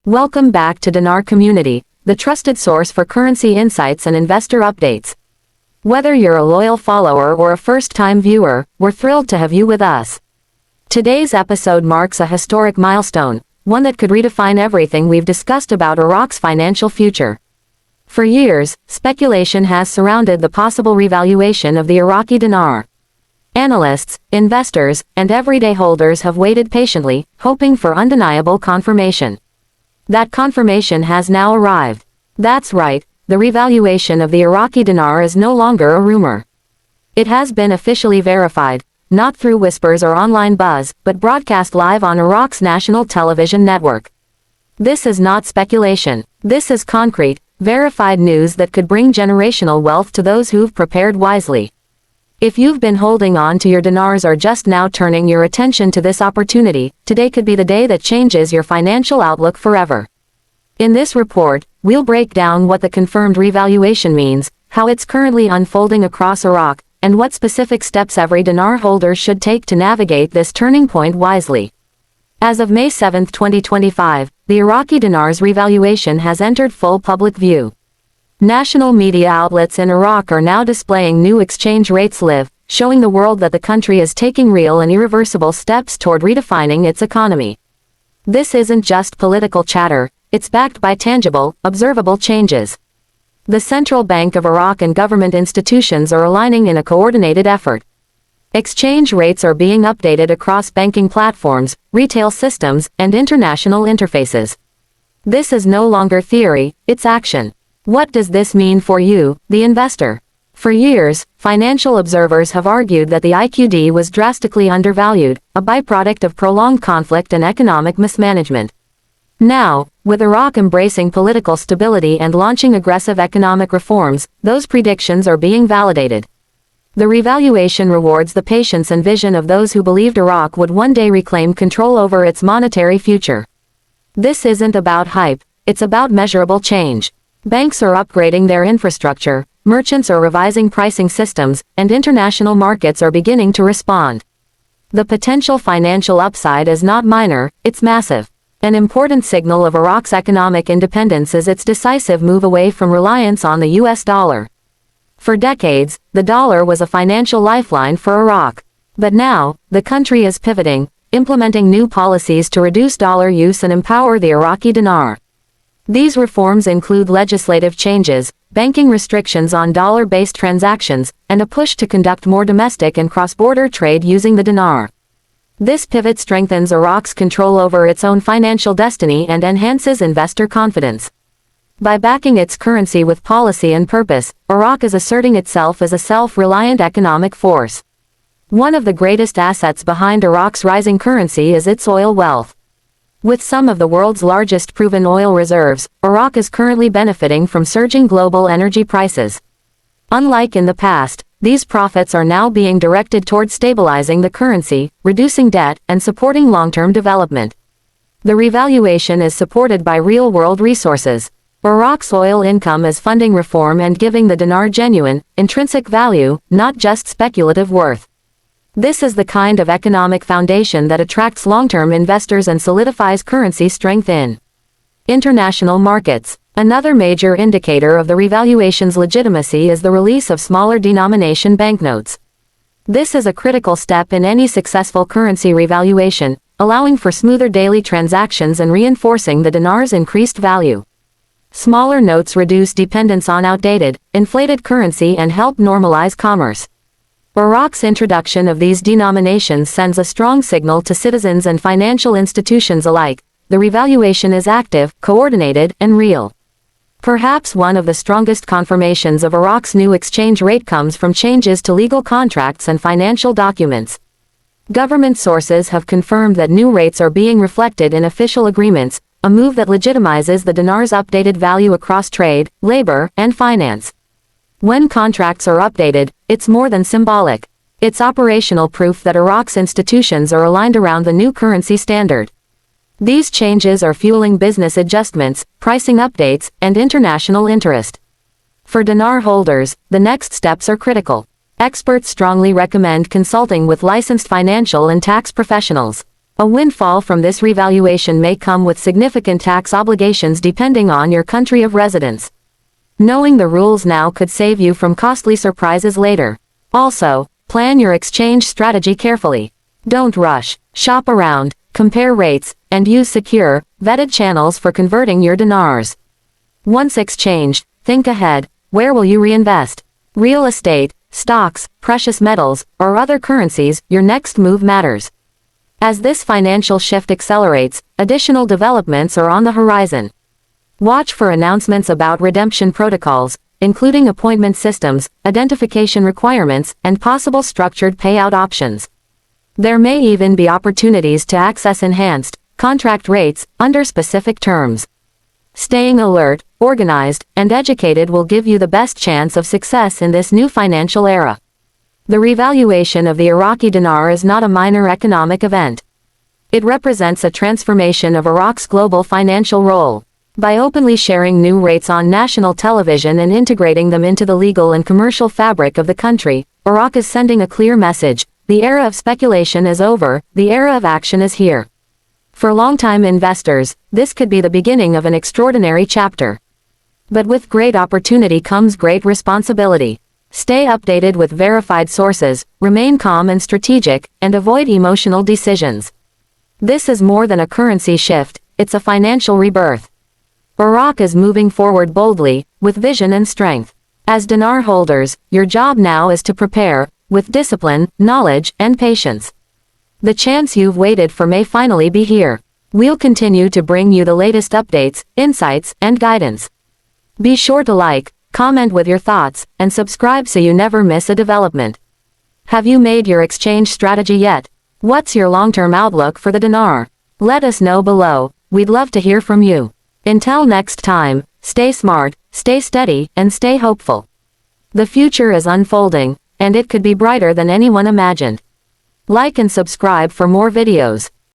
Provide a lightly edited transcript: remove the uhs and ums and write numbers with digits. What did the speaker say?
Welcome back to Dinar Community, the trusted source for currency insights and investor updates. Whether you're a loyal follower or a first-time viewer, we're thrilled to have you with us. Today's episode marks a historic milestone, one that could redefine everything we've discussed about Iraq's financial future. For years, speculation has surrounded the possible revaluation of the Iraqi dinar. Analysts, investors, and everyday holders have waited patiently, hoping for undeniable confirmation. That confirmation has now arrived. That's right, the revaluation of the Iraqi dinar is no longer a rumor. It has been officially verified, not through whispers or online buzz, but broadcast live on Iraq's national television network. This is not speculation. This is concrete, verified news that could bring generational wealth to those who've prepared wisely. If you've been holding on to your dinars or just now turning your attention to this opportunity, today could be the day that changes your financial outlook forever. In this report, we'll break down what the confirmed revaluation means, how it's currently unfolding across Iraq, and what specific steps every dinar holder should take to navigate this turning point wisely. As of May 7, 2025, the Iraqi dinar's revaluation has entered full public view. National media outlets in Iraq are now displaying new exchange rates live, showing the world that the country is taking real and irreversible steps toward redefining its economy. This isn't just political chatter, it's backed by tangible, observable changes. The Central Bank of Iraq and government institutions are aligning in a coordinated effort. Exchange rates are being updated across banking platforms, retail systems, and international interfaces. This is no longer theory, it's action. What does this mean for you, the investor? For years, financial observers have argued that the IQD was drastically undervalued, a byproduct of prolonged conflict and economic mismanagement. Now, with Iraq embracing political stability and launching aggressive economic reforms, those predictions are being validated. The revaluation rewards the patience and vision of those who believed Iraq would one day reclaim control over its monetary future. This isn't about hype, it's about measurable change. Banks are upgrading their infrastructure, merchants are revising pricing systems, and international markets are beginning to respond. The potential financial upside is not minor, it's massive. An important signal of Iraq's economic independence is its decisive move away from reliance on the US dollar. For decades, the dollar was a financial lifeline for Iraq. But now, the country is pivoting, implementing new policies to reduce dollar use and empower the Iraqi dinar. These reforms include legislative changes, banking restrictions on dollar-based transactions, and a push to conduct more domestic and cross-border trade using the dinar. This pivot strengthens Iraq's control over its own financial destiny and enhances investor confidence. By backing its currency with policy and purpose, Iraq is asserting itself as a self-reliant economic force. One of the greatest assets behind Iraq's rising currency is its oil wealth. With some of the world's largest proven oil reserves, Iraq is currently benefiting from surging global energy prices. Unlike in the past, these profits are now being directed toward stabilizing the currency, reducing debt, and supporting long-term development. The revaluation is supported by real-world resources. Iraq's oil income is funding reform and giving the dinar genuine, intrinsic value, not just speculative worth. This is the kind of economic foundation that attracts long-term investors and solidifies currency strength in international markets. Another major indicator of the revaluation's legitimacy is the release of smaller denomination banknotes. This is a critical step in any successful currency revaluation, allowing for smoother daily transactions and reinforcing the dinar's increased value. Smaller notes reduce dependence on outdated, inflated currency and help normalize commerce. Iraq's introduction of these denominations sends a strong signal to citizens and financial institutions alike. The revaluation is active, coordinated, and real. Perhaps one of the strongest confirmations of Iraq's new exchange rate comes from changes to legal contracts and financial documents. Government sources have confirmed that new rates are being reflected in official agreements, a move that legitimizes the dinar's updated value across trade, labor, and finance. When contracts are updated, it's more than symbolic. It's operational proof that Iraq's institutions are aligned around the new currency standard. These changes are fueling business adjustments, pricing updates, and international interest. For dinar holders, the next steps are critical. Experts strongly recommend consulting with licensed financial and tax professionals. A windfall from this revaluation may come with significant tax obligations depending on your country of residence. Knowing the rules now could save you from costly surprises later. Also, plan your exchange strategy carefully. Don't rush, shop around, compare rates, and use secure, vetted channels for converting your dinars. Once exchanged, think ahead. Where will you reinvest? Real estate, stocks, precious metals, or other currencies, your next move matters. As this financial shift accelerates, additional developments are on the horizon. Watch for announcements about redemption protocols, including appointment systems, identification requirements, and possible structured payout options. There may even be opportunities to access enhanced contract rates under specific terms. Staying alert, organized, and educated will give you the best chance of success in this new financial era. The revaluation of the Iraqi dinar is not a minor economic event. It represents a transformation of Iraq's global financial role. By openly sharing new rates on national television and integrating them into the legal and commercial fabric of the country, Iraq is sending a clear message: the era of speculation is over, the era of action is here. For long-time investors, this could be the beginning of an extraordinary chapter. But with great opportunity comes great responsibility. Stay updated with verified sources, remain calm and strategic, and avoid emotional decisions. This is more than a currency shift, it's a financial rebirth. Iraq is moving forward boldly, with vision and strength. As dinar holders, your job now is to prepare, with discipline, knowledge, and patience. The chance you've waited for may finally be here. We'll continue to bring you the latest updates, insights, and guidance. Be sure to like, comment with your thoughts, and subscribe so you never miss a development. Have you made your exchange strategy yet? What's your long-term outlook for the dinar? Let us know below. We'd love to hear from you. Until next time, stay smart, stay steady, and stay hopeful. The future is unfolding, and it could be brighter than anyone imagined. Like and subscribe for more videos.